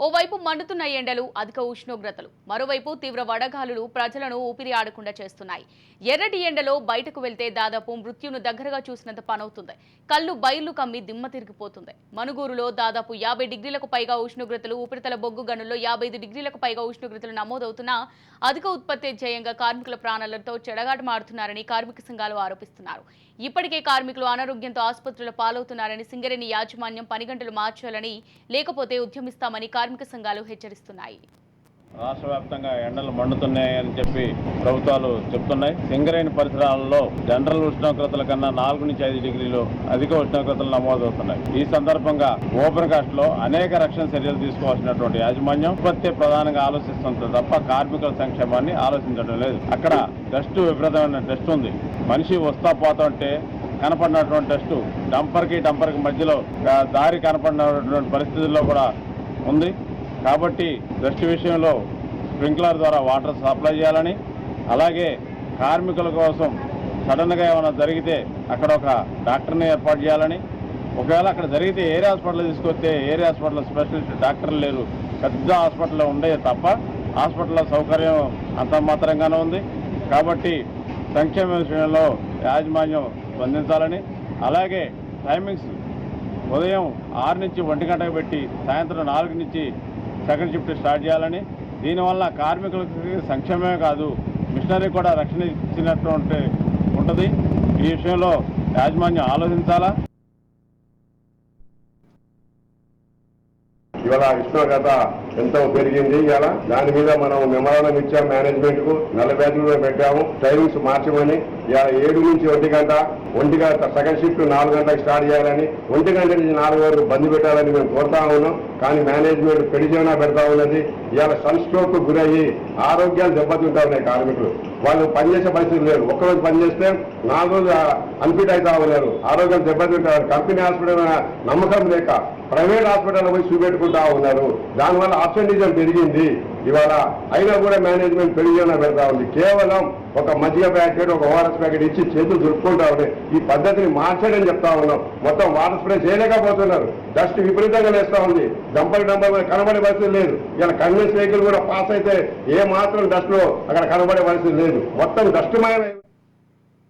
ఓవైపు మండుతున్న ఎండలు, అధిక ఉష్ణోగ్రతలు, మరోవైపు తీవ్ర వడగాలులు ప్రజలను ఊపిరి ఆడకుండా చేస్తున్నాయి. ఎర్రటి ఎండలో బయటకు వెళ్తే దాదాపు మృత్యును దగ్గరగా చూసినంత పనవుతుంది. కళ్ళు బయళ్లు కమ్మి దిమ్మ తిరిగిపోతుంది. మనుగూరులో దాదాపు 50 డిగ్రీలకు పైగా ఉష్ణోగ్రతలు, ఉపరితల బొగ్గు గనుల్లో 55 డిగ్రీలకు పైగా ఉష్ణోగ్రతలు నమోదవుతున్నా అధిక ఉత్పత్తి ధ్యేయంగా కార్మికుల ప్రాణాలతో చెడగాటమాడుతున్నారని కార్మిక సంఘాలు ఆరోపిస్తున్నారు. ఇప్పటికే కార్మికులు అనారోగ్యంతో ఆసుపత్రుల పాలవుతున్నారని, సింగరేణి యాజమాన్యం పని గంటలు మార్చాలని, లేకపోతే ఉద్యమిస్తామని కార్మిక సంఘాలు హెచ్చరిస్తున్నాయి. రాష్ట్ర వ్యాప్తంగా ఎండలు మండుతున్నాయని చెప్పి ప్రభుత్వాలు చెప్తున్నాయి. సింగరేణి పరిసరాలలో జనరల్ ఉష్ణోగ్రతల కన్నా 4 నుంచి 5 డిగ్రీలు అధిక ఉష్ణోగ్రతలు నమోదవుతున్నాయి. ఈ సందర్భంగా ఓపెన్ కాస్ట్ లో అనేక రక్షణ చర్యలు తీసుకోవాల్సినటువంటి యాజమాన్యం ఉత్పత్తి ప్రధానంగా ఆలోచిస్తుంది తప్ప కార్మికుల సంక్షేమాన్ని ఆలోచించడం లేదు. అక్కడ డస్ట్ విపరీతమైన డస్ట్ ఉంది. మనిషి వస్తా పోతుంటే కనపడినటువంటి డస్ట్ డంపర్కి మధ్యలో దారి కనపడినటువంటి పరిస్థితుల్లో కూడా ఉంది. కాబట్టి డస్ట్ విషయంలో స్ప్రింక్లర్ ద్వారా వాటర్ సప్లై చేయాలని, అలాగే కార్మికుల కోసం సడన్గా ఏమైనా జరిగితే అక్కడ ఒక డాక్టర్ని ఏర్పాటు చేయాలని, ఒకవేళ అక్కడ జరిగితే ఏరియా హాస్పిటల్ తీసుకొస్తే ఏరియా హాస్పిటల్ స్పెషలిస్ట్ డాక్టర్లు లేరు, పెద్ద హాస్పిటల్లో ఉండే తప్ప హాస్పిటల్లో సౌకర్యం అంత మాత్రంగానే ఉంది. కాబట్టి సంక్షేమ విషయంలో యాజమాన్యం స్పందించాలని, అలాగే టైమింగ్స్ ఉదయం 6 నుంచి 1 గంటకు పెట్టి సాయంత్రం 4 నుంచి సెకండ్ షిఫ్ట్ స్టార్ట్ చేయాలని, దీనివల్ల కార్మికులకి సంక్షేమమే కాదు మిషనరీ కూడా రక్షణ ఇచ్చినట్టు ఉంటుంది. ఈ విషయంలో యాజమాన్యం ఆలోచించాలా. ఇవాళ ఉష్ణోగ్రత ఎంతో పెరిగింది. ఇవాళ దాని మీద మనం మెమరాండం ఇచ్చాం మేనేజ్మెంట్ కు, 4 బ్యాచ్లు పెట్టాము. టైమింగ్స్ మార్చమని. ఇవాళ 7 నుంచి 1 గంట సెకండ్ షిఫ్ట్ 4 గంటలకు స్టార్ట్ చేయాలని, 1 గంట నుంచి 4 వరకు బంద్ పెట్టాలని మేము కోరుతా ఉన్నాం. కానీ మేనేజ్మెంట్ పెడిచేనా పెడతా ఉన్నది. ఇవాళ సన్ స్ట్రోక్ గురయ్యి ఆరోగ్యాలు దెబ్బతింటా ఉన్నాయి కార్మికులు. వాళ్ళు పనిచేసే పరిస్థితి లేదు. ఒక్కరోజు పనిచేస్తే 4 రోజులు అన్ఫిట్ అవుతా ఉన్నారు. ఆరోగ్యం దెబ్బతింటారు. కంపెనీ హాస్పిటల్ నమ్మకం లేక ప్రైవేట్ హాస్పిటల్ పోయి చూపెట్టుకుంటా ఉన్నారు. దానివల్ల అబ్సెంటిజం పెరిగింది. ఇవాళ అయినా కూడా మేనేజ్మెంట్ పెరిగినా పెడతా ఉంది. కేవలం ఒక మజ్జిగ ప్యాకెట్, ఒక ఓఆర్ఎస్ ప్యాకెట్ ఇచ్చి చేతులు దురుపుకుంటా ఉన్నాయి. ఈ పద్ధతిని మార్చడని చెప్తా ఉన్నాం. మొత్తం వాటర్ స్ప్రే చేయలేకపోతున్నారు. డస్ట్ విపరీతంగా వేస్తా ఉంది. డంపర్ కనబడే పరిస్థితి లేదు. ఇలా కన్వెన్స్ వెహికల్ కూడా పాస్ అయితే ఏ మాత్రం డస్ట్ లో అక్కడ కనబడే పరిస్థితి లేదు. మొత్తం డస్ట్ మయమే.